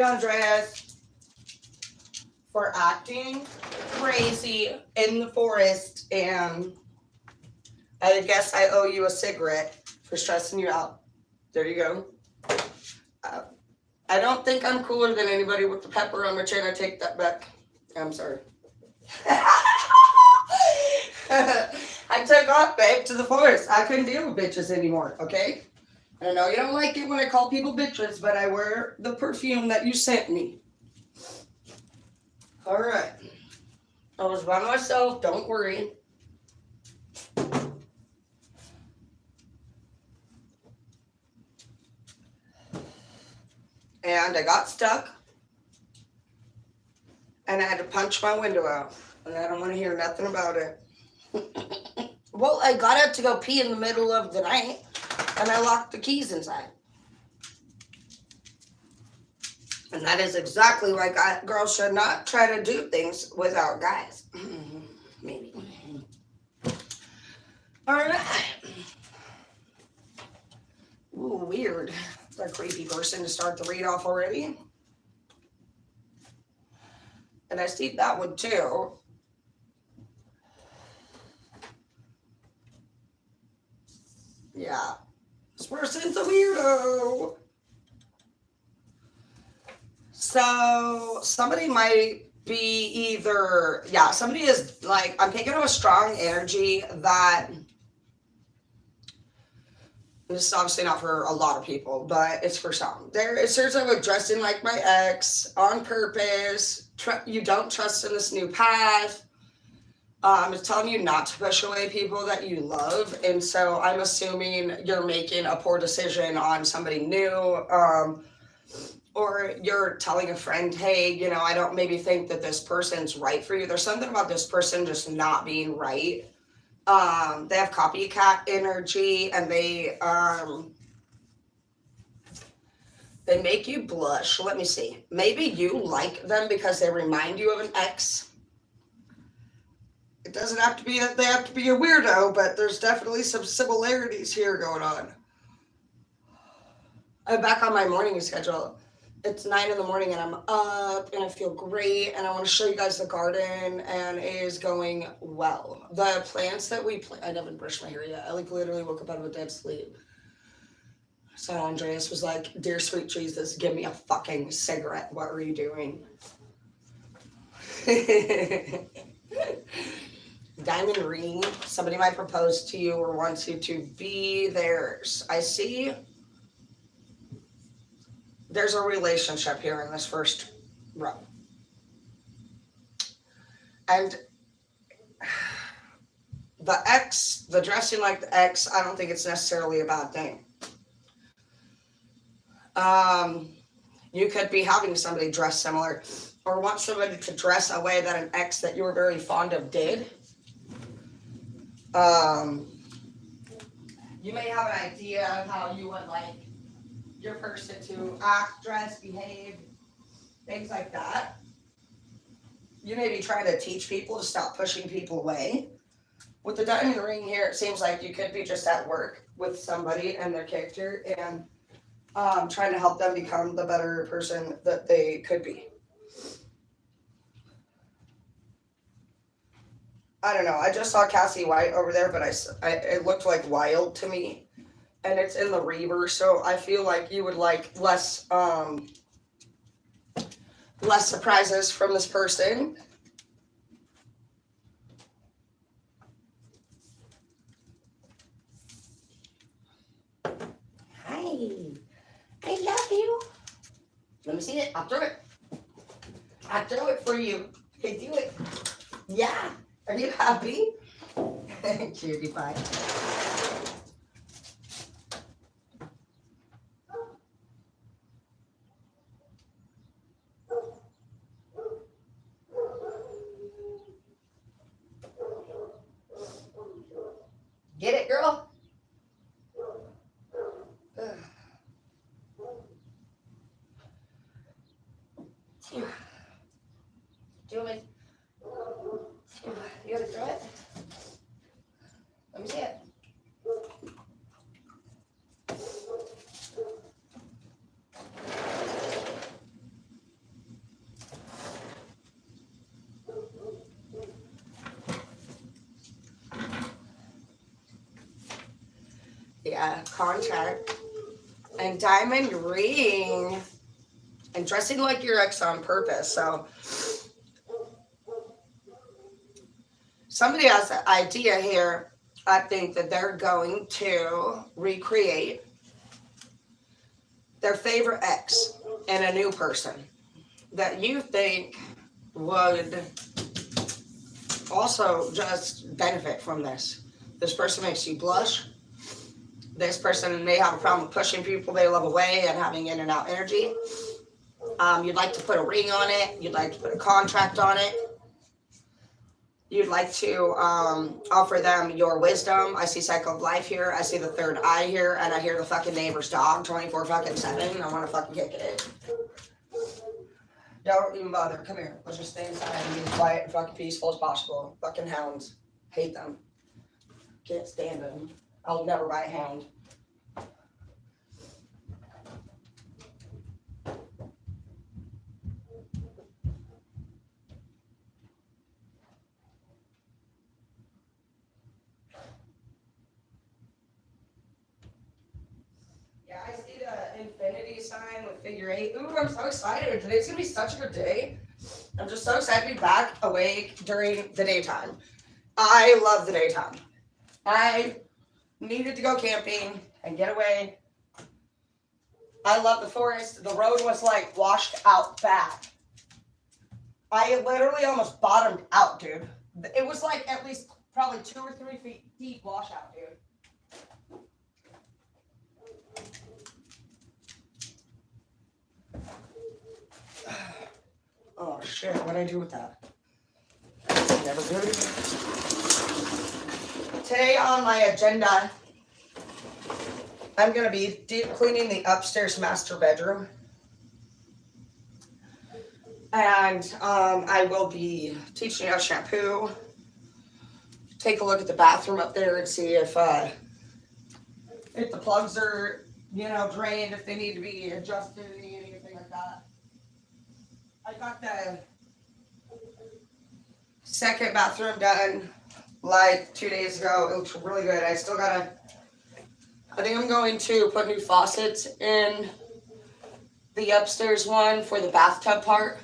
Andreas for acting crazy in the forest, and I guess I owe you a cigarette for stressing you out. There you go. Uh, I don't think I'm cooler than anybody with the pepper on my chin. I take that back. I'm sorry. I took off, babe, to the forest. I couldn't deal with bitches anymore, okay? I know you don't like it when I call people bitches, but I wear the perfume that you sent me. Alright. I was by myself, don't worry. And I got stuck. And I had to punch my window out. And I don't want to hear nothing about it. Well, I got out to go pee in the middle of the night. And I locked the keys inside. And that is exactly why girls should not try to do things without guys. Maybe. Alright. Ooh, weird. A creepy person to start the read off already. And I see that one too. Yeah. This person's a weirdo. So somebody might be either, yeah, somebody is like, I'm picking up a strong energy that, this is obviously not for a lot of people, but it's for some. It starts out with dressing like my ex on purpose. You don't trust in this new path. It's telling you not to push away people that you love. And so I'm assuming you're making a poor decision on somebody new. Or you're telling a friend, hey, you know, I don't maybe think that this person's right for you. There's something about this person just not being right. They have copycat energy, and they make you blush. Let me see. Maybe you like them because they remind you of an ex. It doesn't have to be that they have to be a weirdo, but there's definitely some similarities here going on. I'm back on my morning schedule. It's 9 in the morning and I'm up and I feel great and I want to show you guys the garden and it is going well. The plants that we plant, I haven't brushed my hair yet. I like literally woke up out of a dead sleep. So Andreas was like, dear sweet Jesus, give me a fucking cigarette. What are you doing? Diamond ring. Somebody might propose to you or wants you to be theirs. I see there's a relationship here in this first row. And the ex, the dressing like the ex, I don't think it's necessarily a bad thing. You could be having somebody dress similar or want somebody to dress a way that an ex that you were very fond of did. You may have an idea of how you would like your person to act, dress, behave, things like that. You may be trying to teach people to stop pushing people away. With the diamond ring here, it seems like you could be just at work with somebody and their character and trying to help them become the better person that they could be. I don't know. I just saw Cassie White over there, but it looked like wild to me. And it's in the Reaver, so I feel like you would like less surprises from this person. Hi. I love you. Let me see it. I'll throw it. I'll throw it for you. Hey, do it. Yeah. Are you happy? Cutie pie. Get it, girl? Do it. You gotta throw it? Let me see it. contract and diamond ring and dressing like your ex on purpose. So somebody has an idea here. I think that they're going to recreate their favorite ex and a new person that you think would also just benefit from this. This person makes you blush. This person may have a problem with pushing people they love away and having in and out energy. You'd like to put a ring on it. You'd like to put a contract on it. You'd like to offer them your wisdom. I see cycle of life here. I see the third eye here. And I hear the fucking neighbor's dog 24/7. I want to fucking kick it. Don't even bother. Come here. Let's just stay inside and be as quiet and fucking peaceful as possible. Fucking hounds. Hate them. Can't stand them. I'll never buy a hound. Yeah, I see the infinity sign with figure 8. Ooh, I'm so excited. Today's going to be such a good day. I'm just so excited to be back awake during the daytime. I love the daytime. I needed to go camping and get away. I love the forest. The road was like washed out back. I literally almost bottomed out, dude. It was like at least probably 2 or 3 feet deep washout, dude. Oh shit, what'd I do with that? Never good. Today on my agenda, I'm going to be deep cleaning the upstairs master bedroom. And I will be teaching you how to shampoo. Take a look at the bathroom up there and see if the plugs are, drained, if they need to be adjusted, anything like that. I got the second bathroom done like 2 days ago. It looks really good. I think I'm going to put new faucets in the upstairs one for the bathtub part.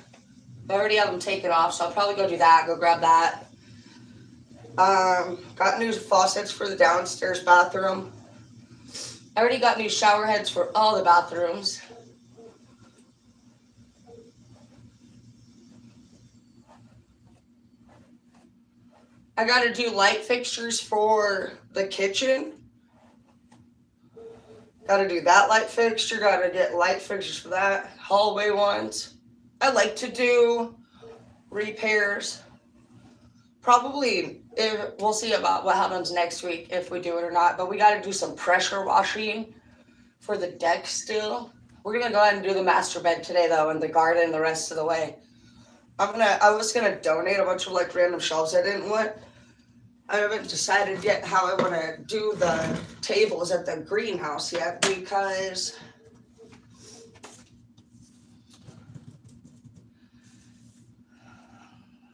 I already have them taken off, so I'll probably go do that, go grab that. Got new faucets for the downstairs bathroom. I already got new shower heads for all the bathrooms. I got to do light fixtures for the kitchen. Got to do that light fixture. Got to get light fixtures for that. Hallway ones. I like to do repairs. Probably, we'll see about what happens next week if we do it or not. But we got to do some pressure washing for the deck still. We're going to go ahead and do the master bed today, though, and the garden the rest of the way. I was going to donate a bunch of, like, random shelves I didn't want. I haven't decided yet how I want to do the tables at the greenhouse yet because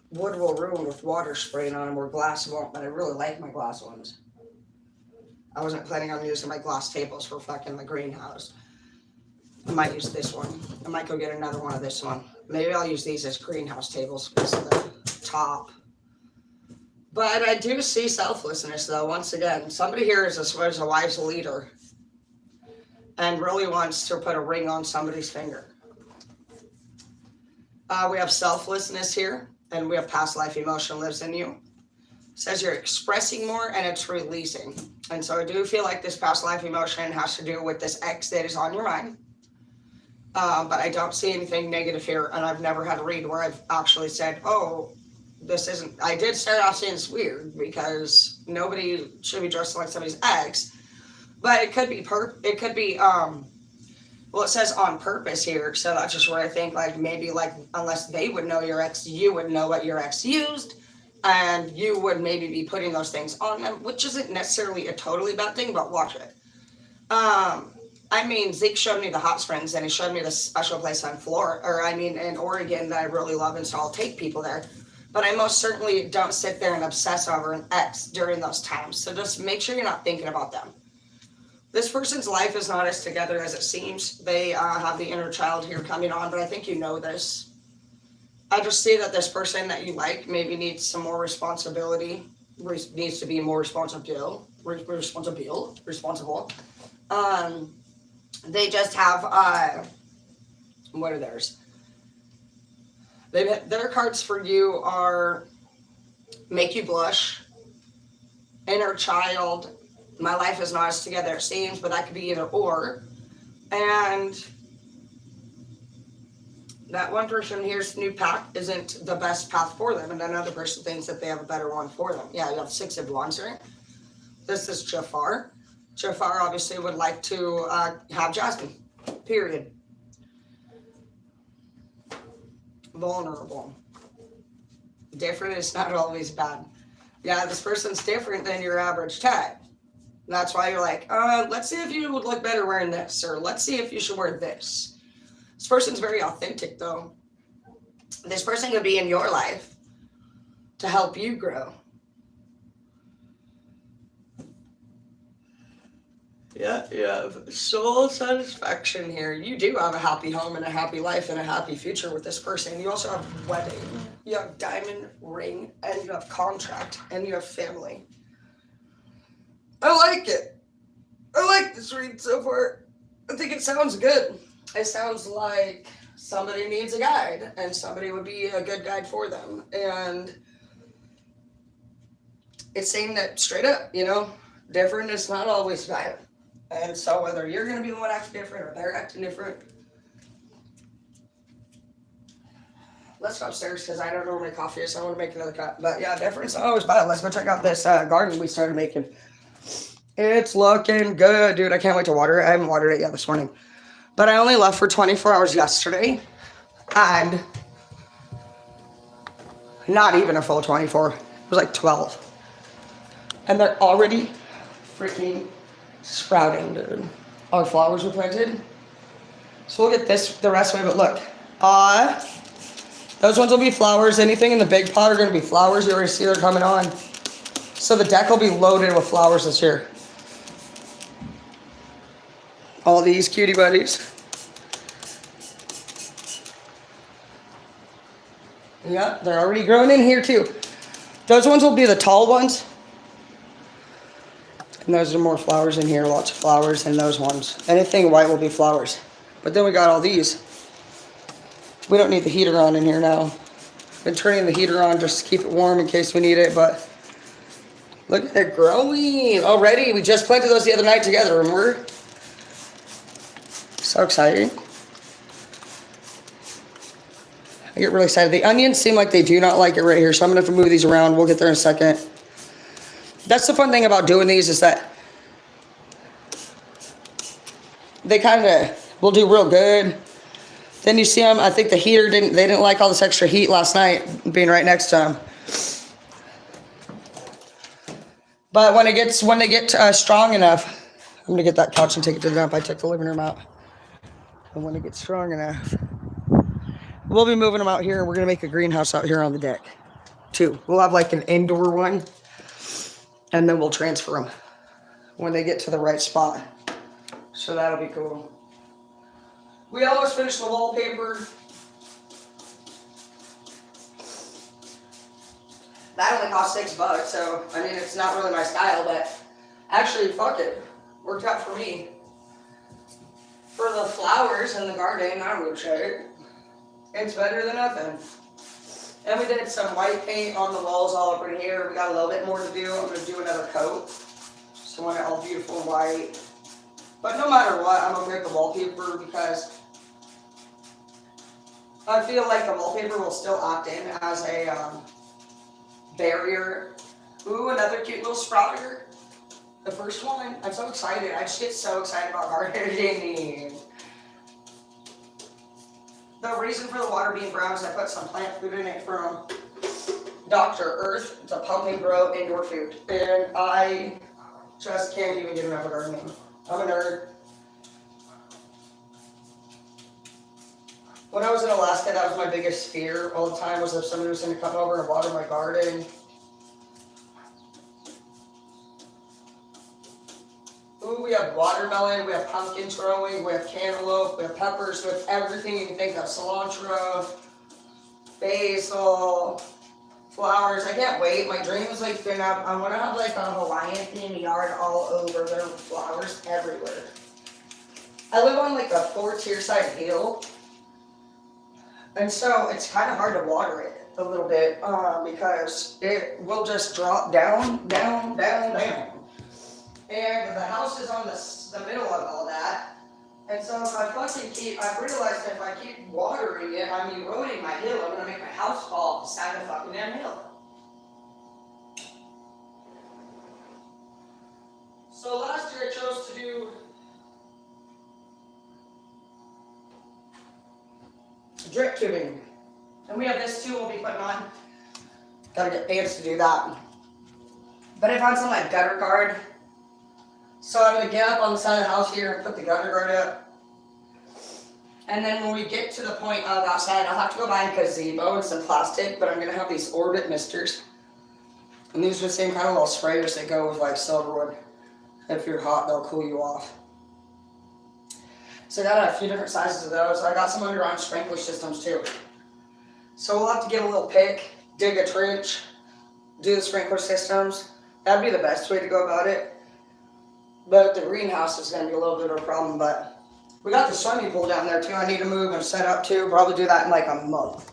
wood will ruin with water spraying on them where glass won't, but I really like my glass ones. I wasn't planning on using my glass tables for fucking the greenhouse. I might use this one. I might go get another one of this one. Maybe I'll use these as greenhouse tables because of the top. But I do see selflessness, though, once again. Somebody here is a wise leader and really wants to put a ring on somebody's finger. We have selflessness here, and we have past life emotion lives in you. It says you're expressing more, and it's releasing. And so I do feel like this past life emotion has to do with this ex that is on your mind. But I don't see anything negative here, and I've never had a read where I've actually said, oh, this isn't, I did start off saying it's weird because nobody should be dressed like somebody's ex, but it could be, well, it says on purpose here. So that's just where I think like, maybe like, unless they would know your ex, you would know what your ex used and you would maybe be putting those things on them, which isn't necessarily a totally bad thing, but watch it. I mean, Zeke showed me the hot springs and he showed me this special place on in Oregon that I really love. And so I'll take people there. But I most certainly don't sit there and obsess over an ex during those times. So just make sure you're not thinking about them. This person's life is not as together as it seems. They have the inner child here coming on, but I think you know this. I just see that this person that you like maybe needs some more responsibility, needs to be more responsible. They just have, what are theirs? Their cards for you are make you blush, inner child, my life is not as together it seems, but that could be either or. And that one person here's new path isn't the best path for them, and another person thinks that they have a better one for them. Yeah, you have 6 of Wands, right? This is Jafar. Jafar obviously would like to have Jasmine, period. Vulnerable. Different is not always bad. Yeah, this person's different than your average tag. That's why you're like, let's see if you would look better wearing this, or let's see if you should wear this. This person's very authentic, though. This person could be in your life to help you grow. Yeah, you have soul satisfaction here. You do have a happy home and a happy life and a happy future with this person. You also have wedding, you have diamond ring, and you have contract, and you have family. I like it. I like this read so far. I think it sounds good. It sounds like somebody needs a guide, and somebody would be a good guide for them. And it's saying that straight up, different is not always bad. And so whether you're going to be the one acting different or they're acting different, let's go upstairs because I don't know where my coffee is, so I want to make another cup. But yeah, difference is not always bad. Let's go check out this garden we started making. It's looking good, dude. I can't wait to water it. I haven't watered it yet this morning. But I only left for 24 hours yesterday. And not even a full 24. It was like 12. And they're already freaking sprouting, dude. Our flowers were planted. So we'll get this the rest of it, but look. Those ones will be flowers. Anything in the big pot are going to be flowers. You already see they're coming on. So the deck will be loaded with flowers this year. All these cutie buddies. Yeah, they're already growing in here too. Those ones will be the tall ones. And those are more flowers in here, lots of flowers in those ones. Anything white will be flowers. But then we got all these. We don't need the heater on in here now. Been turning the heater on just to keep it warm in case we need it, but look at it growing already. We just planted those the other night together, remember? So exciting. I get really excited. The onions seem like they do not like it right here, so I'm going to have to move these around. We'll get there in a second. That's the fun thing about doing these is that they kind of will do real good. Then you see them, I think the heater they didn't like all this extra heat last night being right next to them. But when they get strong enough, I'm going to get that couch and take it to the dump. I took the living room out. And when it gets strong enough, we'll be moving them out here. We're going to make a greenhouse out here on the deck, too. We'll have like an indoor one, and then we'll transfer them when they get to the right spot. So that'll be cool. We almost finished the wallpaper. That only cost $6, so I mean it's not really my style, but actually, fuck it, worked out for me. For the flowers in the garden, I don't give a shit. It's better than nothing. And we did some white paint on the walls all over in here. We got a little bit more to do. I'm gonna do another coat, so I want it all beautiful and white. But no matter what, I'm gonna make the wallpaper because I feel like the wallpaper will still opt in as a barrier. Ooh, another cute little sprouter. The first one. I'm so excited. I just get so excited about gardening. The reason for the water being brown is I put some plant food in it from Dr. Earth. It's a pump and grow indoor food. And I just can't even get enough of gardening. I'm a nerd. When I was in Alaska, that was my biggest fear all the time, was if somebody was going to come over and water my garden. Ooh, we have watermelon, we have pumpkins growing, we have cantaloupe, we have peppers, we have everything you can think of. Cilantro, basil, flowers. I can't wait. My dream is like I want to have like a Hawaiian themed yard all over. There are flowers everywhere. I live on like a 4-tier side hill, and so it's kind of hard to water it a little bit because it will just drop down, down, down, down. And the house is on the middle of all that. And so if I've realized that if I keep watering it, I'm eroding my hill. I'm gonna make my house fall off the side of the fucking damn hill. So last year I chose to do drip tubing. And we have this too we'll be putting on. Gotta get pants to do that. But I found some like gutter guard. So I'm gonna get up on the side of the house here and put the gutter guard up. And then when we get to the point of outside, I'll have to go buy a gazebo and some plastic, but I'm gonna have these Orbit misters. And these are the same kind of little sprayers that go with like silverwood. If you're hot, they'll cool you off. So I got a few different sizes of those. I got some underground sprinkler systems too. So we'll have to get a little pick, dig a trench, do the sprinkler systems. That'd be the best way to go about it. But the greenhouse is going to be a little bit of a problem, but we got the swimming pool down there too. I need to move and set up too. Probably do that in like a month.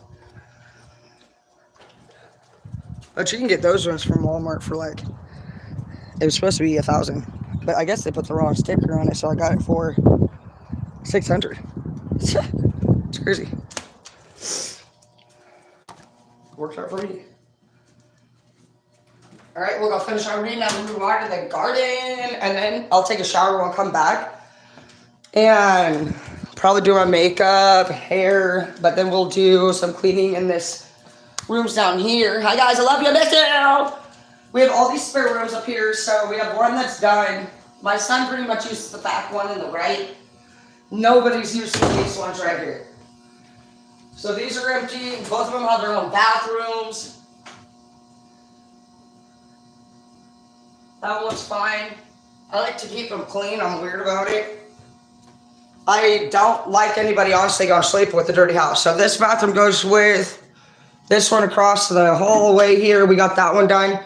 But you can get those ones from Walmart for like, it was supposed to be $1,000, but I guess they put the wrong sticker on it, so I got it for $600. It's crazy. Works out for me. All right, we'll go finish our reading. I'm gonna move on to the garden, and then I'll take a shower when I come back, and probably do my makeup, hair, but then we'll do some cleaning in this rooms down here. Hi guys, I love you, I miss you. We have all these spare rooms up here, so we have one that's done. My son pretty much uses the back one and the right. Nobody's using these ones right here. So these are empty. Both of them have their own bathrooms. That one's fine. I like to keep them clean. I'm weird about it. I don't like anybody honestly going to sleep with a dirty house. So this bathroom goes with this one across the hallway here. We got that one done.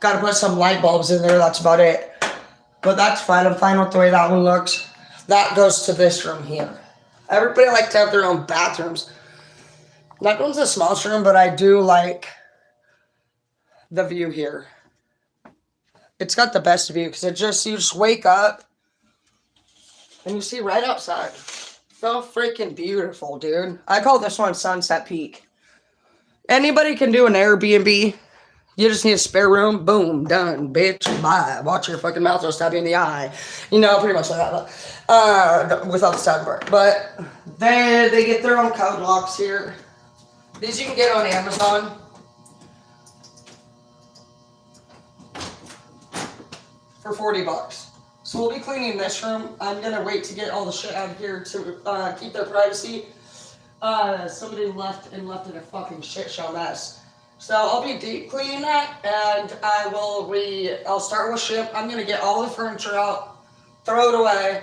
Got to put some light bulbs in there. That's about it. But that's fine. I'm fine with the way that one looks. That goes to this room here. Everybody likes to have their own bathrooms. That one's the smallest room, but I do like the view here. It's got the best view because you just wake up and you see right outside. So freaking beautiful, dude. I call this one Sunset Peak. Anybody can do an Airbnb. You just need a spare room. Boom, done, bitch. Bye. Watch your fucking mouth or stab you in the eye. You know, pretty much like that. Without the stab part. But they get their own code locks here. These you can get on Amazon. For $40. So we'll be cleaning this room. I'm gonna wait to get all the shit out of here to keep their privacy. Somebody left in a fucking shit show mess. So I'll be deep cleaning that, and I'll start with ship. I'm gonna get all the furniture out, throw it away,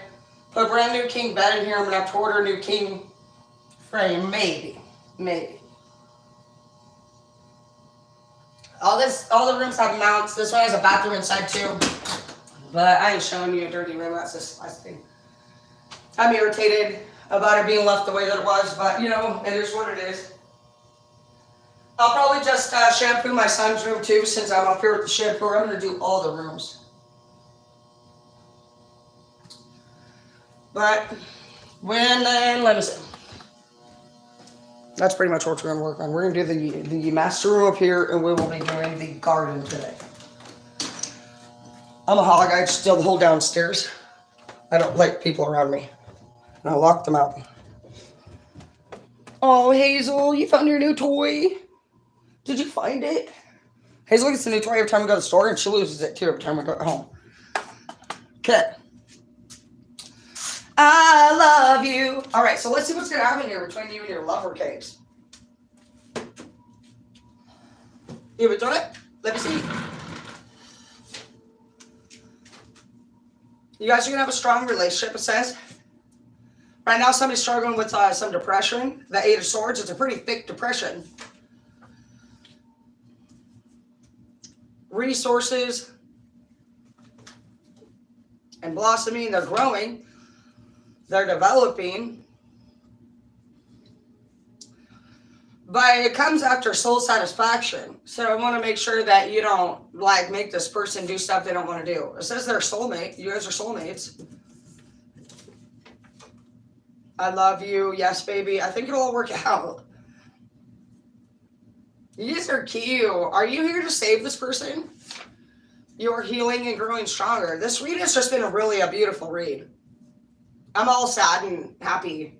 put a brand new king bed in here. I'm gonna have to order a new king frame, maybe. All the rooms have mounts. This one has a bathroom inside too. But I ain't showing you a dirty room. That's just last thing. I'm irritated about it being left the way that it was, but you know, it is what it is. I'll probably just shampoo my son's room too, since I'm up here with the shampoo. I'm gonna do all the rooms. But let me see. That's pretty much what we're gonna work on. We're gonna do the master room up here, and we will be doing the garden today. I'm a hog. I steal the whole downstairs. I don't like people around me. And I lock them out. Oh, Hazel, you found your new toy. Did you find it? Hazel gets a new toy every time we go to the store, and she loses it too every time we go home. Okay. I love you. All right, so let's see what's going to happen here between you and your lover cakes. You ever done it? Let me see. You guys are going to have a strong relationship, it says. Right now, somebody's struggling with some depression. The Eight of Swords, it's a pretty thick depression. Resources and blossoming, they're growing. They're developing. But it comes after soul satisfaction. So I want to make sure that you don't like make this person do stuff they don't want to do. It says they're soulmate. You guys are soulmates. I love you. Yes, baby. I think it'll all work out. You guys are cute. Are you here to save this person? You're healing and growing stronger. This read has just been a beautiful read. I'm all sad and happy.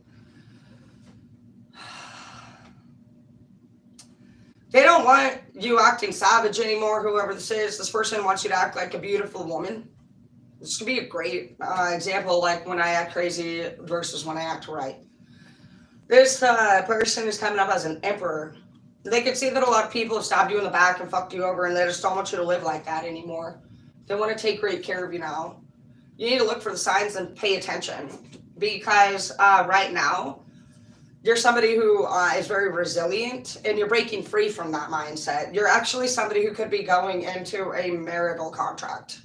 They don't want you acting savage anymore, whoever this is. This person wants you to act like a beautiful woman. This could be a great example, like when I act crazy versus when I act right. This person is coming up as an emperor. They can see that a lot of people have stabbed you in the back and fucked you over, and they just don't want you to live like that anymore. They want to take great care of you now. You need to look for the signs and pay attention, because right now, you're somebody who is very resilient, and you're breaking free from that mindset. You're actually somebody who could be going into a marital contract.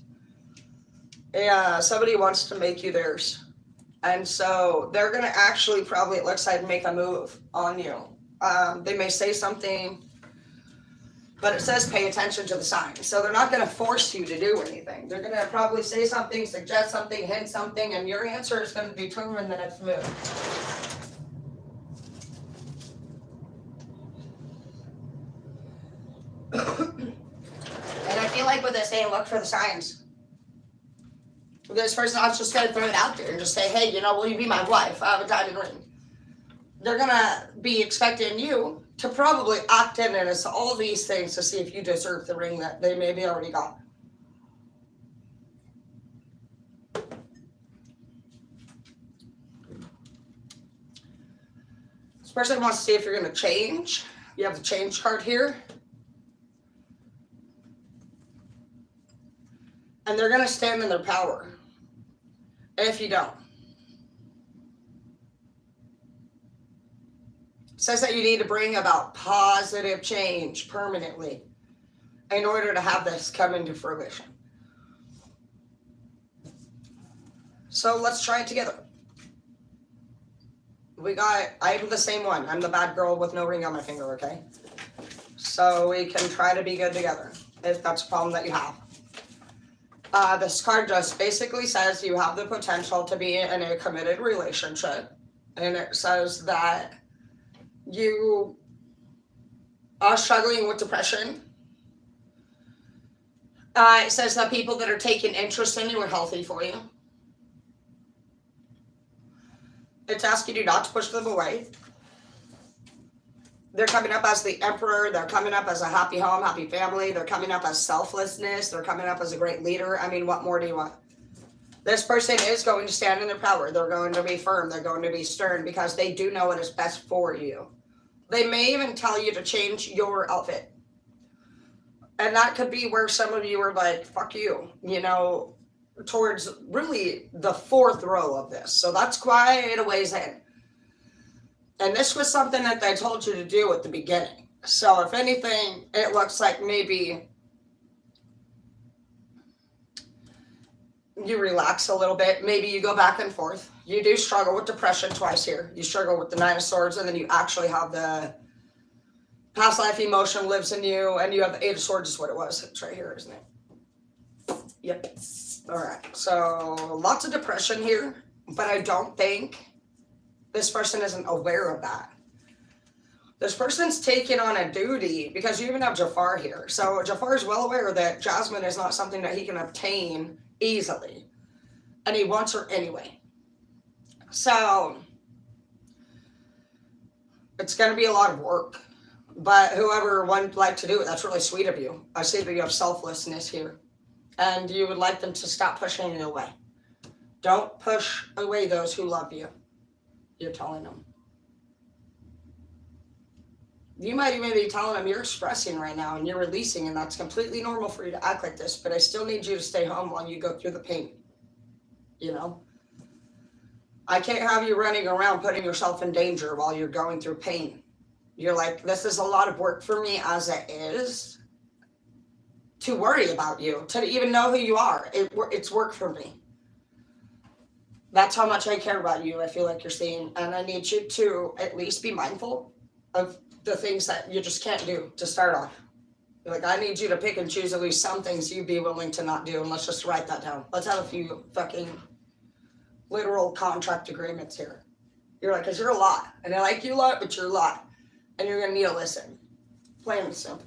Yeah, somebody wants to make you theirs. And so they're going to actually probably, it looks like, make a move on you. They may say something, but it says pay attention to the signs. So they're not going to force you to do anything. They're going to probably say something, suggest something, hint something, and your answer is going to determine the next move. And I feel like with this saying, look for the signs. This person, I was just going to throw it out there and just say, hey, will you be my wife? I have a diamond ring. They're going to be expecting you to probably opt in and it's all these things to see if you deserve the ring that they maybe already got. This person wants to see if you're going to change. You have the change card here. And they're going to stand in their power if you don't. It says that you need to bring about positive change permanently in order to have this come into fruition. So let's try it together. I'm the same one. I'm the bad girl with no ring on my finger, okay? So we can try to be good together if that's a problem that you have. This card just basically says you have the potential to be in a committed relationship. And it says that you are struggling with depression. It says that people that are taking interest in you are healthy for you. It's asking you not to push them away. They're coming up as the emperor. They're coming up as a happy home, happy family. They're coming up as selflessness. They're coming up as a great leader. I mean, what more do you want? This person is going to stand in their power. They're going to be firm. They're going to be stern because they do know what is best for you. They may even tell you to change your outfit. And that could be where some of you are like, fuck you, towards really the fourth row of this. So that's quite a ways in. And this was something that they told you to do at the beginning. So if anything, it looks like maybe you relax a little bit. Maybe you go back and forth. You do struggle with depression twice here. You struggle with the Nine of Swords, and then you actually have the past life emotion lives in you, and you have the Eight of Swords is what it was. It's right here, isn't it? Yep. All right. So lots of depression here, but I don't think this person isn't aware of that. This person's taking on a duty because you even have Jafar here. So Jafar is well aware that Jasmine is not something that he can obtain easily. And he wants her anyway. So it's going to be a lot of work. But whoever would like to do it, that's really sweet of you. I see that you have selflessness here. And you would like them to stop pushing you away. Don't push away those who love you. You're telling them. You might even be telling them you're expressing right now and you're releasing, and that's completely normal for you to act like this, but I still need you to stay home while you go through the pain. you know? I can't have you running around putting yourself in danger while you're going through pain. You're like, this is a lot of work for me as it is to worry about you, to even know who you are. It's work for me. That's how much I care about you, I feel like you're seeing. And I need you to at least be mindful of the things that you just can't do to start off. Like, I need you to pick and choose at least some things you'd be willing to not do. And let's just write that down. Let's have a few fucking literal contract agreements here. You're like, because you're a lot. And I like you a lot, but you're a lot. And you're going to need to listen. Plain and simple.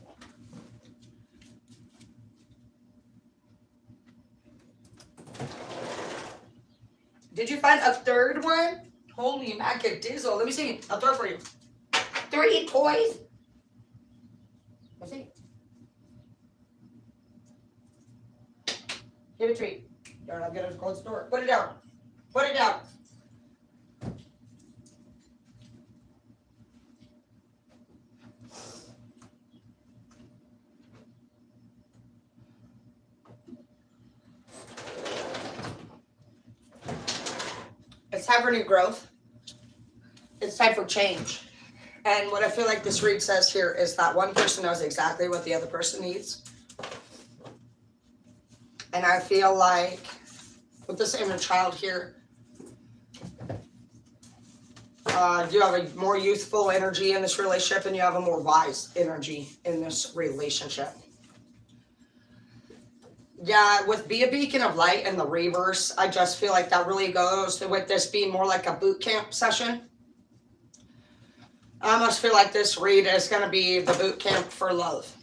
Did you find a third one? Holy macadizzle. Let me see. I'll throw it for you. 3 toys. Let's see. Give it a treat. I'm going to close the door. Put it down. Put it down. It's time for new growth. It's time for change. And what I feel like this read says here is that one person knows exactly what the other person needs. And I feel like with this inner child here, you have a more youthful energy in this relationship and you have a more wise energy in this relationship. Yeah, with Be a Beacon of Light and the reverse, I just feel like that really goes with this being more like a boot camp session. I almost feel like this read is going to be the boot camp for love.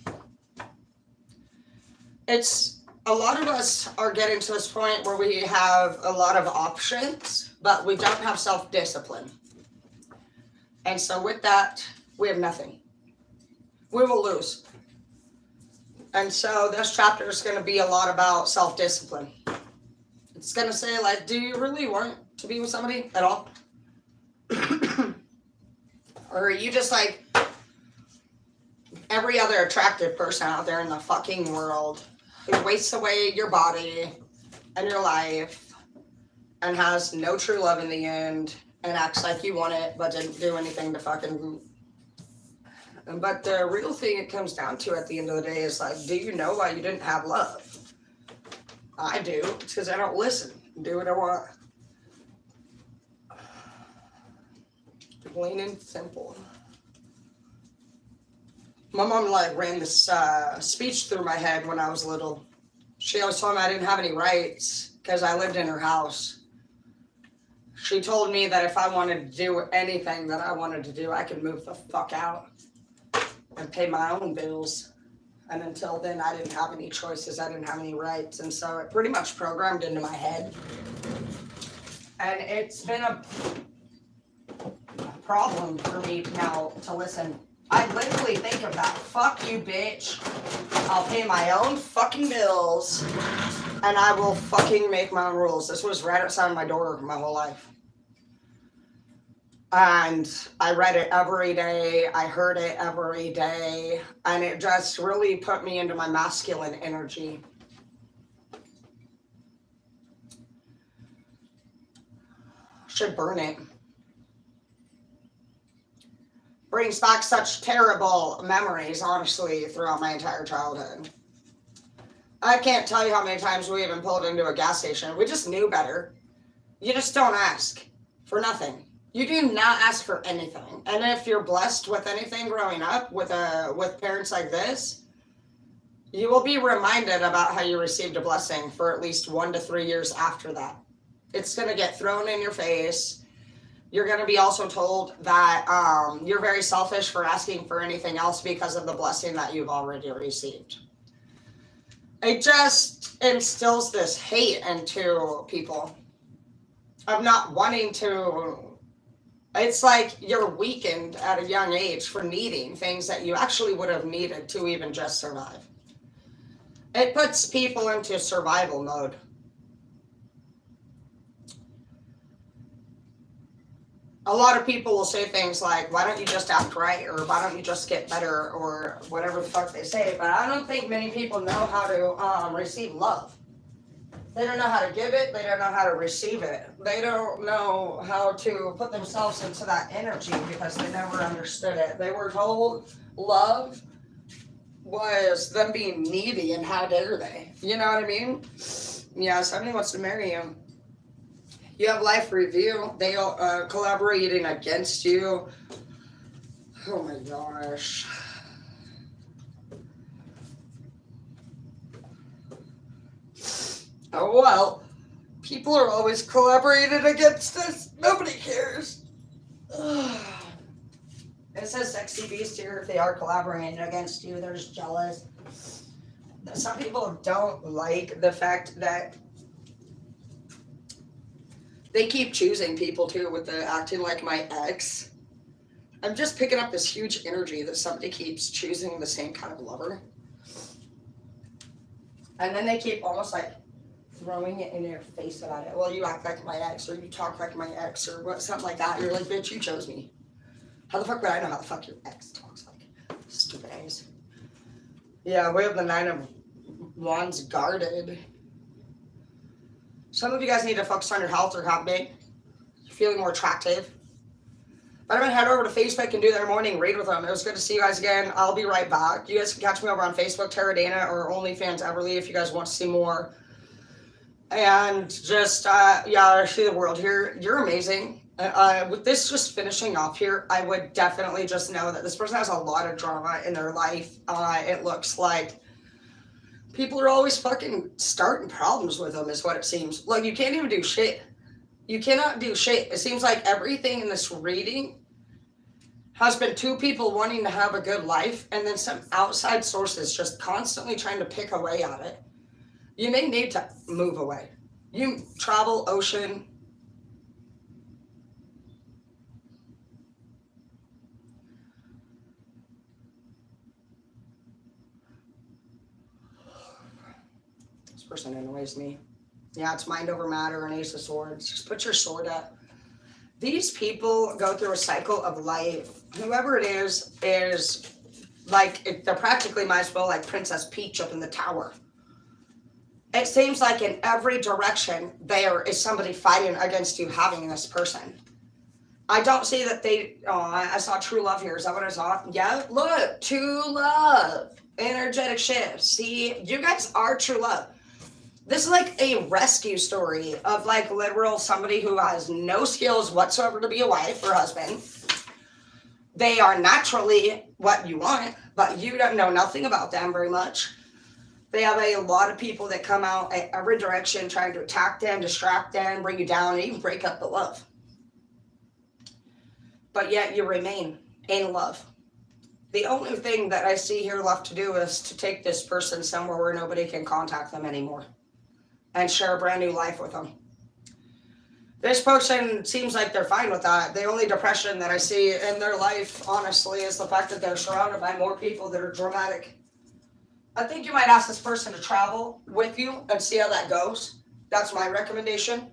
A lot of us are getting to this point where we have a lot of options, but we don't have self-discipline. And so with that, we have nothing. We will lose. And so this chapter is going to be a lot about self-discipline. It's going to say, like, do you really want to be with somebody at all? Or are you just like every other attractive person out there in the fucking world who wastes away your body and your life and has no true love in the end and acts like you want it but didn't do anything to fucking... But the real thing it comes down to at the end of the day is like, do you know why you didn't have love? I do. It's because I don't listen. Do what I want. Plain and simple. My mom like ran this speech through my head when I was little. She always told me I didn't have any rights because I lived in her house. She told me that if I wanted to do anything that I wanted to do, I could move the fuck out and pay my own bills. And until then, I didn't have any choices. I didn't have any rights. And so it pretty much programmed into my head. And it's been a problem for me now to listen. I literally think of that. Fuck you, bitch. I'll pay my own fucking bills and I will fucking make my own rules. This was right outside my door my whole life. And I read it every day. I heard it every day. And it just really put me into my masculine energy. Should burn it. Brings back such terrible memories, honestly, throughout my entire childhood. I can't tell you how many times we even pulled into a gas station. We just knew better. You just don't ask for nothing. You do not ask for anything. And if you're blessed with anything growing up with parents like this, you will be reminded about how you received a blessing for at least 1 to 3 years after that. It's going to get thrown in your face. You're going to be also told that you're very selfish for asking for anything else because of the blessing that you've already received. It just instills this hate into people of not wanting to. It's like you're weakened at a young age for needing things that you actually would have needed to even just survive. It puts people into survival mode. A lot of people will say things like, why don't you just act right? Or why don't you just get better? Or whatever the fuck they say. But I don't think many people know how to receive love. They don't know how to give it. They don't know how to receive it. They don't know how to put themselves into that energy because they never understood it. They were told love was them being needy, and how dare they? You know what I mean? Yeah, somebody wants to marry you. You have life review. They are collaborating against you. Oh my gosh. Oh well. People are always collaborating against us. Nobody cares. It says sexy beast here. If they are collaborating against you, they're just jealous. Some people don't like the fact that they keep choosing people too with the acting like my ex. I'm just picking up this huge energy that somebody keeps choosing the same kind of lover. And then they keep almost like throwing it in their face about it. Well, you act like my ex, or you talk like my ex, or what, something like that. You're like, bitch, you chose me. How the fuck would I know how the fuck your ex talks like? Stupid ass. Yeah, we have the 9 of Wands guarded. Some of you guys need to focus on your health or happy. You're feeling more attractive. But I'm going to head over to Facebook and do their morning read with them. It was good to see you guys again. I'll be right back. You guys can catch me over on Facebook, Tara Dana, or OnlyFans Everly if you guys want to see more. And just, yeah, I see the world here. You're amazing. With this just finishing off here, I would definitely just know that this person has a lot of drama in their life. It looks like people are always fucking starting problems with them, is what it seems. Look, you can't even do shit. You cannot do shit. It seems like everything in this reading has been 2 people wanting to have a good life, and then some outside sources just constantly trying to pick away at it. You may need to move away. You travel, ocean. This person annoys me. Yeah, it's mind over matter and Ace of Swords. Just put your sword up. These people go through a cycle of life. Whoever it is like, they're practically might as well like Princess Peach up in the tower. It seems like in every direction there is somebody fighting against you having this person. I don't see that they, oh, I saw true love here. Is that what I saw? Yeah, look, true love. Energetic shift. See, you guys are true love. This is like a rescue story of like literal somebody who has no skills whatsoever to be a wife or husband. They are naturally what you want, but you don't know nothing about them very much. They have a lot of people that come out at every direction trying to attack them, distract them, bring you down, and even break up the love. But yet you remain in love. The only thing that I see here left to do is to take this person somewhere where nobody can contact them anymore and share a brand new life with them. This person seems like they're fine with that. The only depression that I see in their life, honestly, is the fact that they're surrounded by more people that are dramatic. I think you might ask this person to travel with you and see how that goes. That's my recommendation.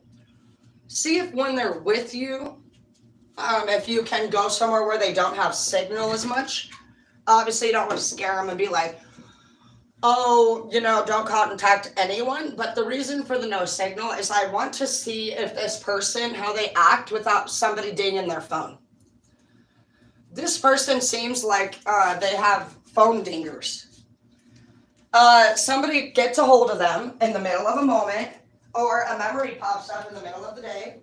See if when they're with you, if you can go somewhere where they don't have signal as much. Obviously, you don't want to scare them and be like, oh, you know, don't contact anyone. But the reason for the no signal is I want to see if this person, how they act without somebody dinging their phone. This person seems like they have phone dingers. Somebody gets a hold of them in the middle of a moment, or a memory pops up in the middle of the day,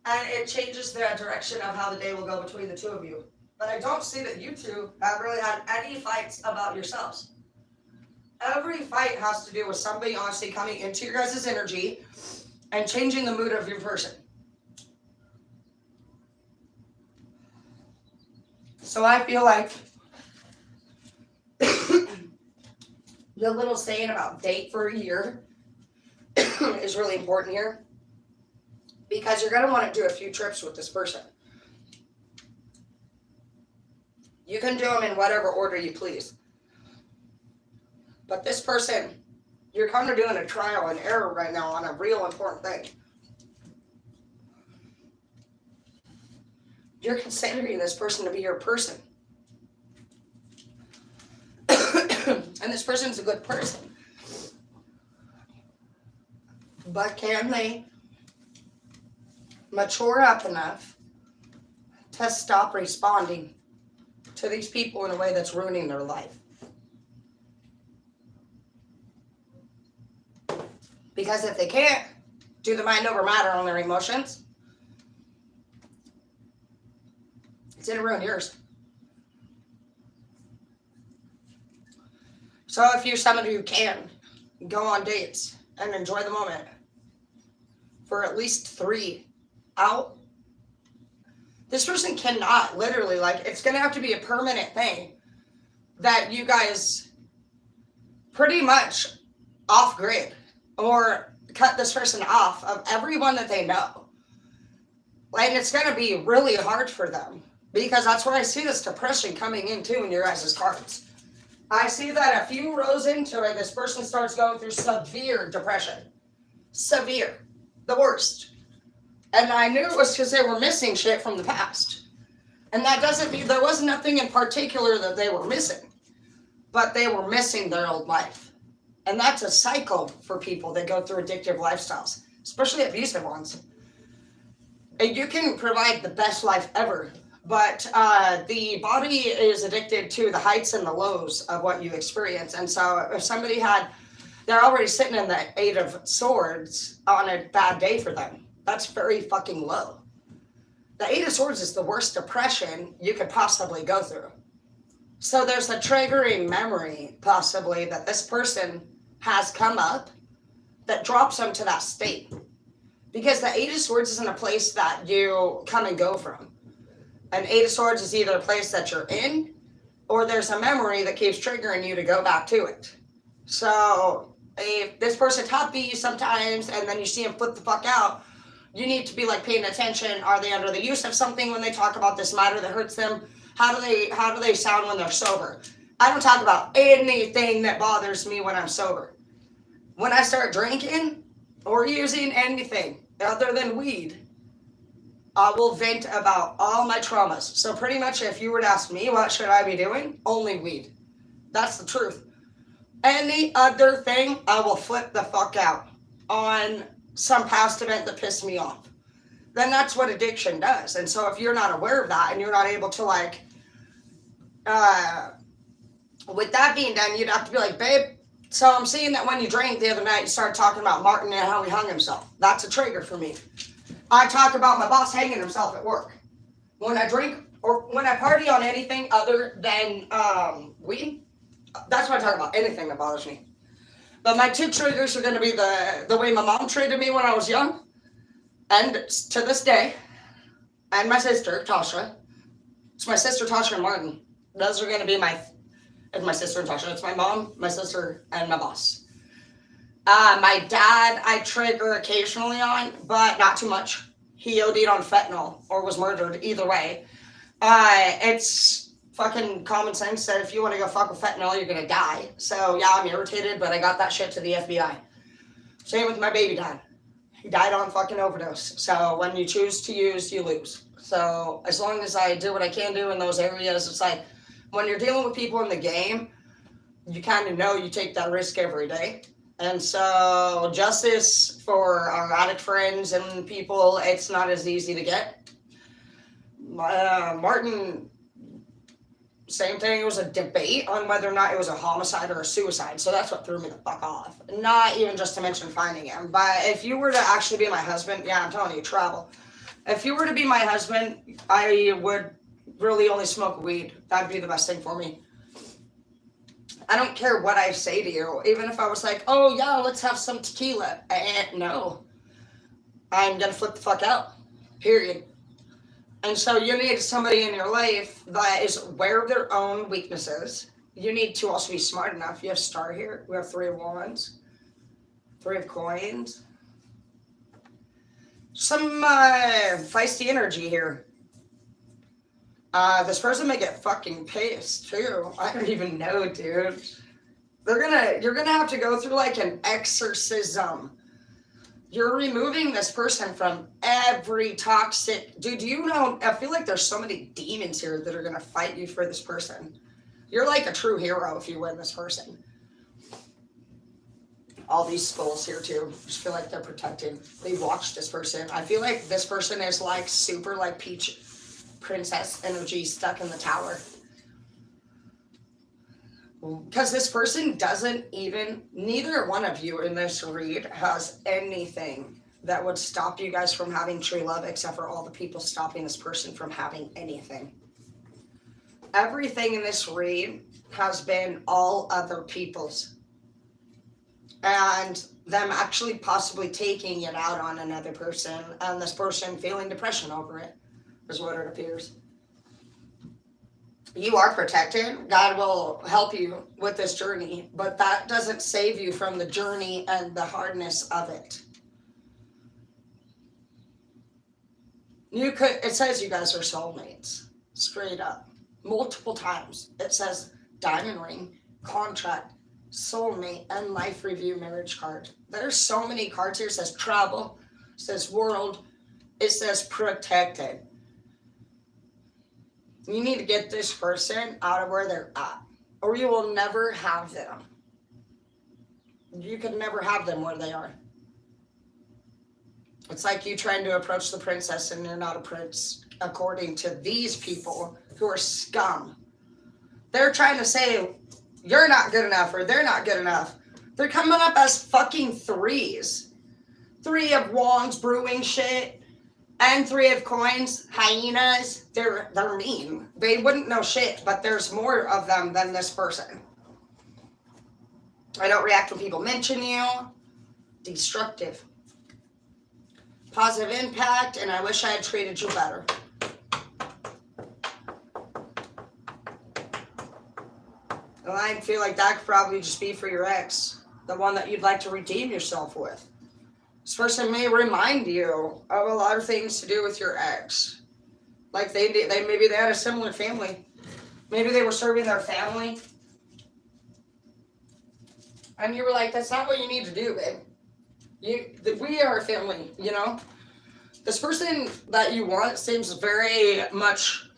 and it changes the direction of how the day will go between the 2 of you. But I don't see that you 2 have really had any fights about yourselves. Every fight has to do with somebody honestly coming into your guys' energy and changing the mood of your person. So I feel like the little saying about date for a year is really important here, because you're going to want to do a few trips with this person. You can do them in whatever order you please. But this person, you're kind of doing a trial and error right now on a real important thing. You're considering this person to be your person. And this person's a good person. But can they mature up enough to stop responding to these people in a way that's ruining their life? Because if they can't do the mind over matter on their emotions, it's going to ruin yours. So if you're somebody who can go on dates and enjoy the moment for at least 3 out, this person cannot literally, like, it's going to have to be a permanent thing that you guys pretty much off grid or cut this person off of everyone that they know. And it's going to be really hard for them because that's where I see this depression coming in too in your guys' cards. I see that a few rows into it, this person starts going through severe depression. Severe. The worst. And I knew it was because they were missing shit from the past. And that doesn't mean there was nothing in particular that they were missing. But they were missing their old life. And that's a cycle for people that go through addictive lifestyles, especially abusive ones. And you can provide the best life ever, but the body is addicted to the heights and the lows of what you experience. And so if somebody they're already sitting in the 8 of Swords on a bad day for them, that's very fucking low. The 8 of Swords is the worst depression you could possibly go through. So there's a triggering memory, possibly, that this person has come up that drops them to that state. Because the 8 of Swords isn't a place that you come and go from. An 8 of Swords is either a place that you're in, or there's a memory that keeps triggering you to go back to it. So if this person top beat you sometimes, and then you see them flip the fuck out, you need to be like paying attention. Are they under the use of something when they talk about this matter that hurts them? How do they sound when they're sober? I don't talk about anything that bothers me when I'm sober. When I start drinking or using anything other than weed, I will vent about all my traumas. So pretty much if you were to ask me what should I be doing, only weed. That's the truth. Any other thing, I will flip the fuck out on some past event that pissed me off. Then that's what addiction does. And so if you're not aware of that and you're not able to with that being done, you'd have to be like, babe, so I'm seeing that when you drank the other night, you started talking about Martin and how he hung himself. That's a trigger for me. I talk about my boss hanging himself at work. When I drink or when I party on anything other than weed, that's what I talk about, anything that bothers me. But my 2 triggers are going to be the way my mom treated me when I was young, and to this day, and my sister, Tasha. It's my sister, Tasha, and Martin. Those are going to be my sister and Tasha. It's my mom, my sister, and my boss. My dad, I trigger occasionally on, but not too much. He OD'd on fentanyl or was murdered. Either way, it's fucking common sense that if you want to go fuck with fentanyl, you're gonna die. So yeah, I'm irritated, but I got that shit to the FBI. Same with my baby dad. He died on fucking overdose. So when you choose to use, you lose. So as long as I do what I can do in those areas, it's like when you're dealing with people in the game, you kind of know you take that risk every day. And so justice for our addict friends and people, it's not as easy to get. Martin, same thing. It was a debate on whether or not it was a homicide or a suicide. So that's what threw me the fuck off. Not even just to mention finding him. But if you were to actually be my husband, yeah, I'm telling you, travel. If you were to be my husband, I would really only smoke weed. That'd be the best thing for me. I don't care what I say to you. Even if I was like, oh yeah, let's have some tequila. No. I'm going to flip the fuck out. Period. And so you need somebody in your life that is aware of their own weaknesses. You need to also be smart enough. You have Star here. We have 3 of Wands. 3 of Coins. Some feisty energy here. This person may get fucking pissed too. I don't even know, dude. You're gonna have to go through like an exorcism. You're removing this person from every toxic, dude, you know, I feel like there's so many demons here that are gonna fight you for this person. You're like a true hero if you win this person. all these skulls here too. I just feel like they're protected. They watched this person. I feel like this person is like super like Peach princess energy stuck in the tower. Because this person doesn't even, neither one of you in this read has anything that would stop you guys from having true love, except for all the people stopping this person from having anything. Everything in this read has been all other people's. And them actually possibly taking it out on another person, and this person feeling depression over it, is what it appears. You are protected. God will help you with this journey, but that doesn't save you from the journey and the hardness of it. It says you guys are soulmates, straight up. Multiple times. It says diamond ring, contract, soulmate, and life review marriage card. There's so many cards here. It says travel, it says world, it says protected. You need to get this person out of where they're at, or you will never have them. You can never have them where they are. It's like you trying to approach the princess and you're not a prince, according to these people who are scum. They're trying to say you're not good enough or they're not good enough. They're coming up as fucking threes. 3 of wands brewing shit and 3 of coins, hyenas. They're mean. They wouldn't know shit, but there's more of them than this person. I don't react when people mention you. Destructive. Positive impact, and I wish I had treated you better. And I feel like that could probably just be for your ex, the one that you'd like to redeem yourself with. This person may remind you of a lot of things to do with your ex. Like maybe they had a similar family. Maybe they were serving their family. And you were like, that's not what you need to do, babe. We are a family, you know? This person that you want seems very much,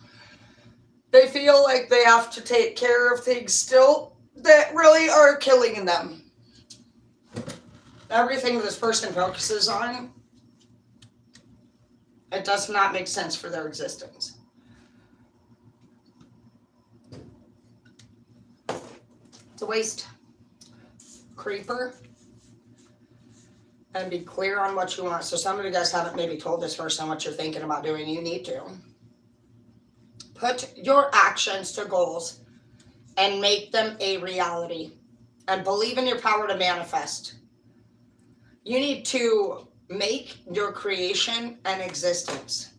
they feel like they have to take care of things still that really are killing them. Everything this person focuses on, it does not make sense for their existence. It's a waste. Creeper. And be clear on what you want. So some of you guys haven't maybe told this person what you're thinking about doing. You need to. Put your actions to goals and make them a reality. And believe in your power to manifest. You need to make your creation an existence.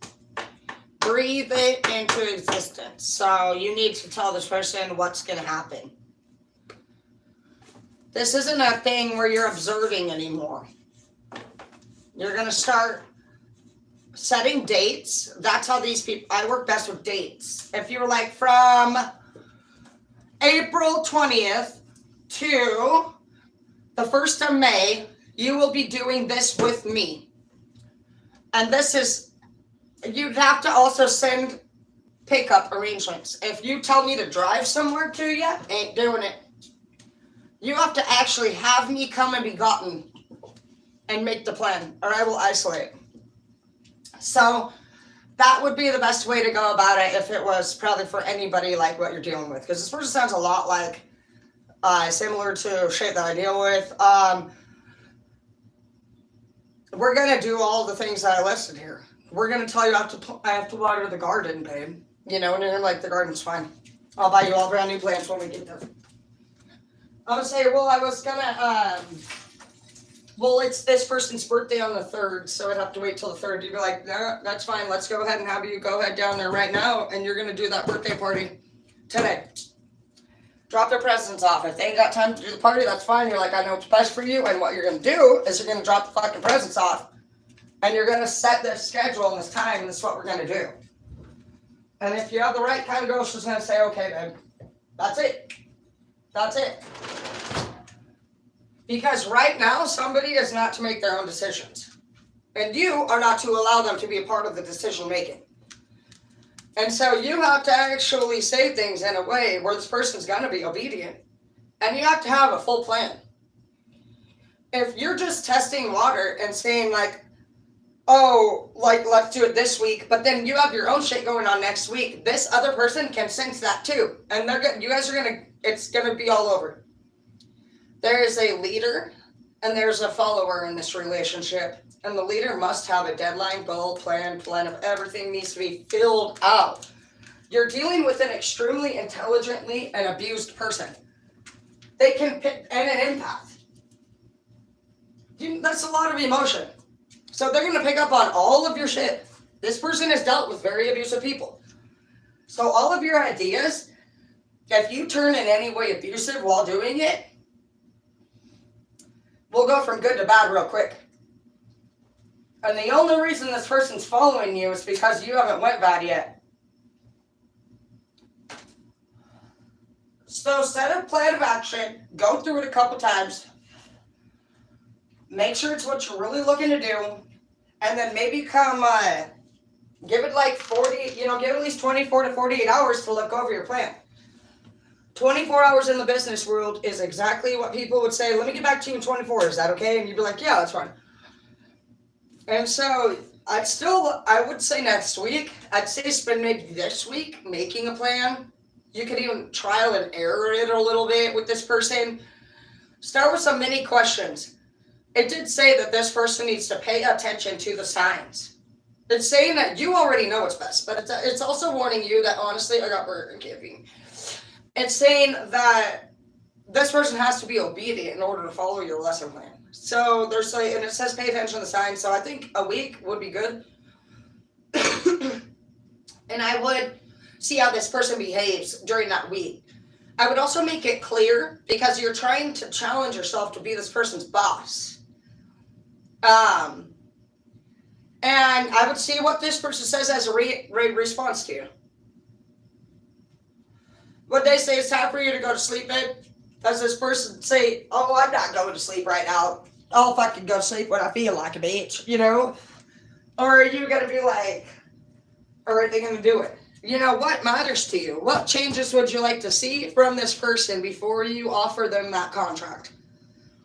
Breathe it into existence. So you need to tell this person what's going to happen. This isn't a thing where you're observing anymore. You're going to start setting dates. That's how these people, I work best with dates. If you're like from April 20th to the 1st of May, you will be doing this with me. And this is, you'd have to also send pickup arrangements. If you tell me to drive somewhere to you, ain't doing it. You have to actually have me come and be gotten and make the plan, or I will isolate. So that would be the best way to go about it if it was probably for anybody like what you're dealing with. Because this person sounds a lot like similar to shit that I deal with. We're going to do all the things that I listed here. We're going to tell you I have to water the garden, babe. You know, and you're like, the garden's fine. I'll buy you all brand new plants when we get there. I would say, well, I was going to... well, it's this person's birthday on the 3rd, so I'd have to wait till the 3rd. You'd be like, no, that's fine. Let's go ahead and have you go ahead down there right now, and you're going to do that birthday party today. Drop their presents off. If they ain't got time to do the party, that's fine. You're like, I know what's best for you, and what you're going to do is you're going to drop the fucking presents off, and you're going to set this schedule and this time, and this is what we're going to do. And if you have the right kind of girl, she's going to say, okay, babe, that's it. That's it. Because right now, somebody is not to make their own decisions. And you are not to allow them to be a part of the decision making. And so you have to actually say things in a way where this person's going to be obedient. And you have to have a full plan. if you're just testing water and saying like, oh, like let's do it this week, but then you have your own shit going on next week, this other person can sense that too, and you guys are gonna, it's gonna be all over. There is a leader and there's a follower in this relationship, and the leader must have a deadline, goal, plan of everything needs to be filled out. You're dealing with an extremely intelligently and abused person. They can pick, and an empath. That's a lot of emotion. So they're going to pick up on all of your shit. This person has dealt with very abusive people. So all of your ideas, if you turn in any way abusive while doing it, we'll go from good to bad real quick. And the only reason this person's following you is because you haven't went bad yet. So set a plan of action, go through it a couple times, make sure it's what you're really looking to do, and then maybe give it like 40, give it at least 24 to 48 hours to look over your plan. 24 hours in the business world is exactly what people would say, let me get back to you in 24, is that okay? And you'd be like, yeah, that's fine. And so I would say next week, I'd say spend maybe this week making a plan. You could even trial and error it a little bit with this person. Start with some mini questions. It did say that this person needs to pay attention to the signs. It's saying that you already know what's best, but it's also warning you that honestly, I got Burger King. It's saying that this person has to be obedient in order to follow your lesson plan. So there's like, and it says pay attention to the signs. So I think a week would be good. And I would see how this person behaves during that week. I would also make it clear, because you're trying to challenge yourself to be this person's boss. And I would see what this person says as a response to you. Would they say it's time for you to go to sleep, babe? Does this person say, oh, I'm not going to sleep right now. I'll fucking go to sleep when I feel like a bitch, Or are you going to be like, or are they going to do it? What matters to you? What changes would you like to see from this person before you offer them that contract?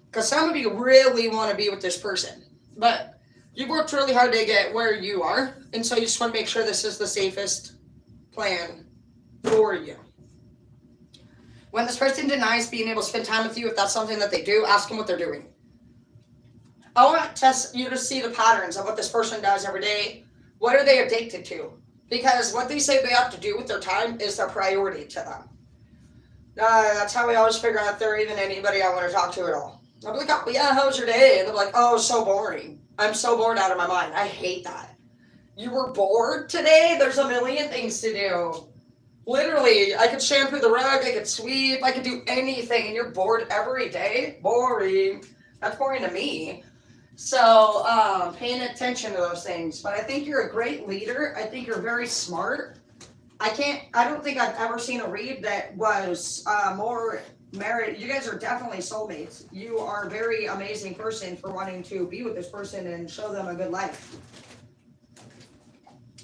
Because some of you really want to be with this person, but you've worked really hard to get where you are, and so you just want to make sure this is the safest plan for you. When this person denies being able to spend time with you, if that's something that they do, ask them what they're doing. I want you to see the patterns of what this person does every day. What are they addicted to? Because what they say they have to do with their time is their priority to them. That's how we always figure out if they're even anybody I want to talk to at all. I'll be like, oh, yeah, how was your day? And they'll be like, oh, so boring. I'm so bored out of my mind. I hate that. You were bored today? There's a million things to do. Literally, I could shampoo the rug, I could sweep, I could do anything, and you're bored every day? Boring. That's boring to me. So, paying attention to those things. But I think you're a great leader. I think you're very smart. I don't think I've ever seen a read that was more merit. You guys are definitely soulmates. You are a very amazing person for wanting to be with this person and show them a good life.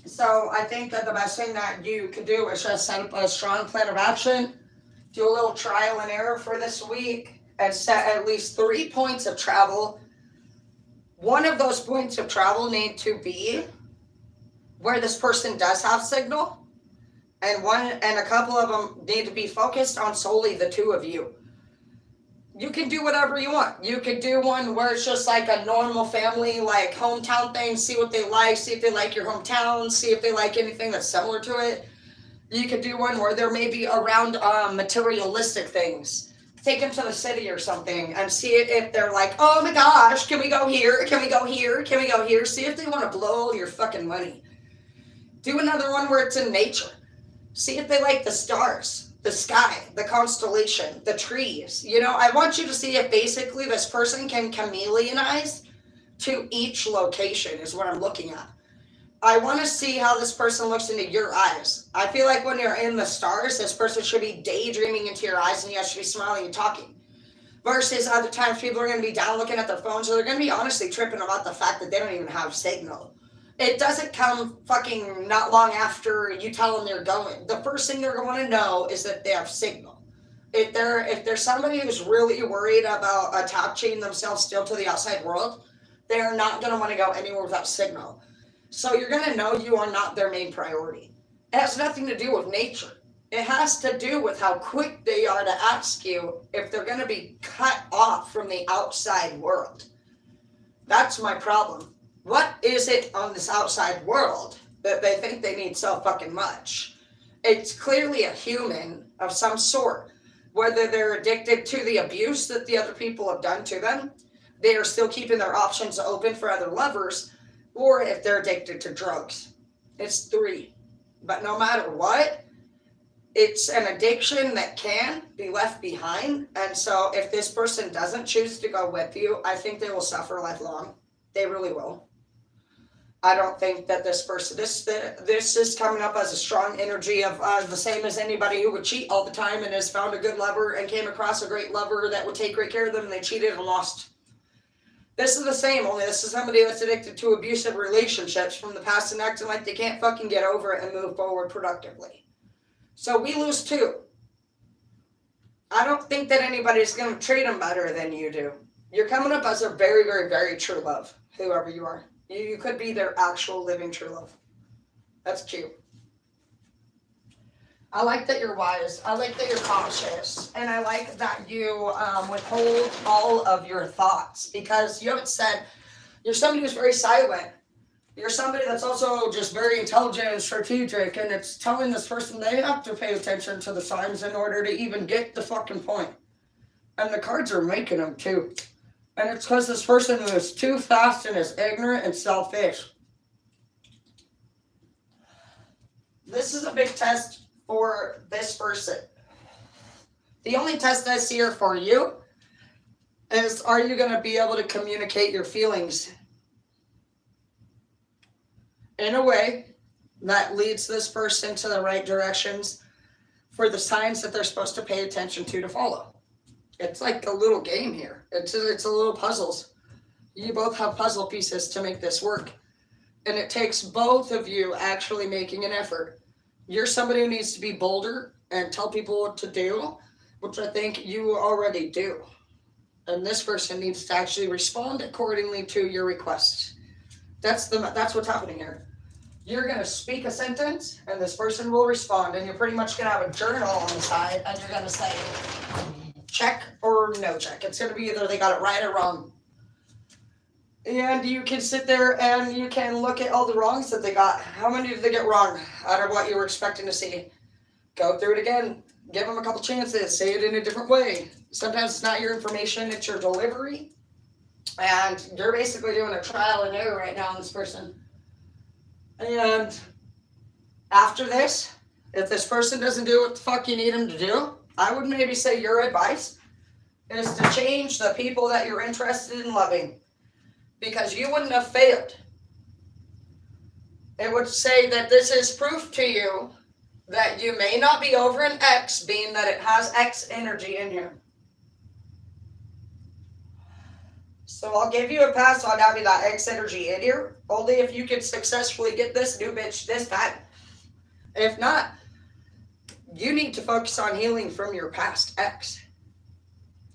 So I think that the best thing that you could do is just set up a strong plan of action, do a little trial and error for this week, and set at least 3 points of travel. One of those points of travel need to be where this person does have signal, and a couple of them need to be focused on solely the two of you. You can do whatever you want. You could do one where it's just like a normal family, like hometown thing, see what they like, see if they like your hometown, see if they like anything that's similar to it. You could do one where they're maybe around materialistic things. Take them to the city or something and see if they're like, oh my gosh, can we go here? Can we go here? Can we go here? See if they want to blow all your fucking money. Do another one where it's in nature. See if they like the stars, the sky, the constellation, the trees. I want you to see if basically this person can chameleonize to each location is what I'm looking at. I want to see how this person looks into your eyes. I feel like when you're in the stars, this person should be daydreaming into your eyes and you should be smiling and talking. Versus other times people are going to be down looking at their phones, or they're going to be honestly tripping about the fact that they don't even have signal. It doesn't come fucking not long after you tell them they're going. The first thing they're going to know is that they have signal. If there's somebody who's really worried about attaching themselves still to the outside world, they're not going to want to go anywhere without signal. So you're going to know you are not their main priority. It has nothing to do with nature. It has to do with how quick they are to ask you if they're going to be cut off from the outside world. That's my problem. What is it on this outside world that they think they need so fucking much? It's clearly a human of some sort. Whether they're addicted to the abuse that the other people have done to them, they are still keeping their options open for other lovers, or if they're addicted to drugs. It's 3. But no matter what, it's an addiction that can be left behind. And so if this person doesn't choose to go with you, I think they will suffer lifelong. They really will. I don't think that this person, this is coming up as a strong energy of the same as anybody who would cheat all the time and has found a good lover and came across a great lover that would take great care of them and they cheated and lost. This is the same, only this is somebody that's addicted to abusive relationships from the past and acting like they can't fucking get over it and move forward productively. So we lose 2. I don't think that anybody's going to treat them better than you do. You're coming up as a very, very, very true love, whoever you are. You could be their actual living true love. That's cute. I like that you're wise. I like that you're cautious. And I like that you withhold all of your thoughts because you haven't said, you're somebody who's very silent. You're somebody that's also just very intelligent and strategic, and it's telling this person they have to pay attention to the signs in order to even get the fucking point. And the cards are making them too. And it's because this person is too fast and is ignorant and selfish. This is a big test for this person. The only test I see here for you is, are you going to be able to communicate your feelings in a way that leads this person to the right directions for the signs that they're supposed to pay attention to follow? It's like a little game here. It's a little puzzles. You both have puzzle pieces to make this work. And it takes both of you actually making an effort. You're somebody who needs to be bolder and tell people what to do, which I think you already do. And this person needs to actually respond accordingly to your requests. That's what's happening here. You're going to speak a sentence, and this person will respond, and you're pretty much going to have a journal on the side, and you're going to say check or no check. It's going to be either they got it right or wrong. And you can sit there and you can look at all the wrongs that they got. How many did they get wrong out of what you were expecting to see? Go through it again. Give them a couple chances. Say it in a different way. Sometimes it's not your information, it's your delivery. And you're basically doing a trial and error right now on this person. And after this, if this person doesn't do what the fuck you need them to do, I would maybe say your advice is to change the people that you're interested in loving. Because you wouldn't have failed. It would say that this is proof to you that you may not be over an X, being that it has X energy in here. So I'll give you a pass on having that X energy in here, only if you can successfully get this new bitch this time. If not, you need to focus on healing from your past X.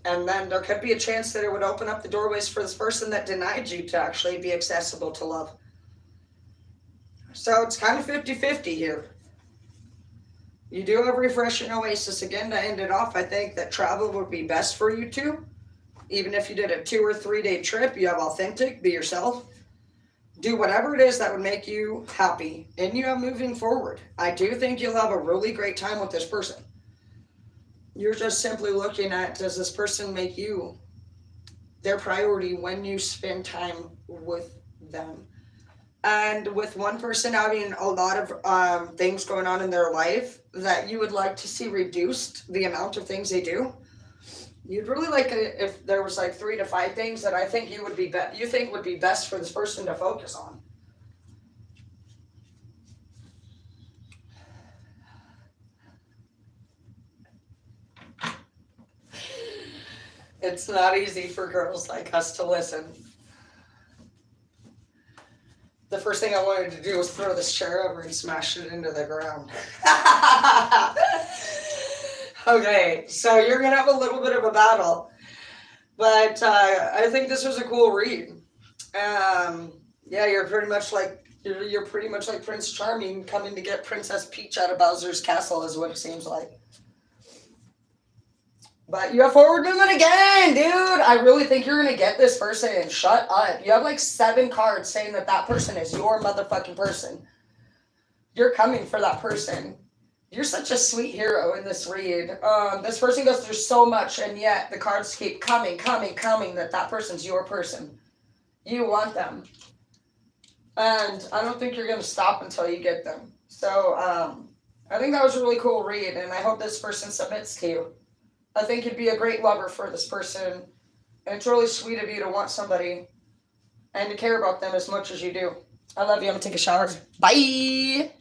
And then there could be a chance that it would open up the doorways for this person that denied you to actually be accessible to love. So it's kind of 50-50 here. You do have Refreshing Oasis again to end it off. I think that travel would be best for you two. Even if you did a 2 or 3 day trip, you have authentic, be yourself. Do whatever it is that would make you happy. And you have moving forward. I do think you'll have a really great time with this person. You're just simply looking at, does this person make you their priority when you spend time with them? And with one person having a lot of things going on in their life that you would like to see reduced the amount of things they do, you'd really like it if there was like 3 to 5 things that I think you would you think would be best for this person to focus on. It's not easy for girls like us to listen. The first thing I wanted to do was throw this chair over and smash it into the ground. Okay, so you're gonna have a little bit of a battle, but I think this was a cool read. Yeah, you're pretty much like Prince Charming coming to get Princess Peach out of Bowser's castle, is what it seems like. But you have forward movement again, dude. I really think you're gonna get this person. Shut up. You have like 7 cards saying that that person is your motherfucking person. You're coming for that person. You're such a sweet hero in this read. This person goes through so much, and yet the cards keep coming, that person's your person. You want them. And I don't think you're going to stop until you get them. So I think that was a really cool read, and I hope this person submits to you. I think you'd be a great lover for this person, and it's really sweet of you to want somebody and to care about them as much as you do. I love you. I'm going to take a shower. Bye!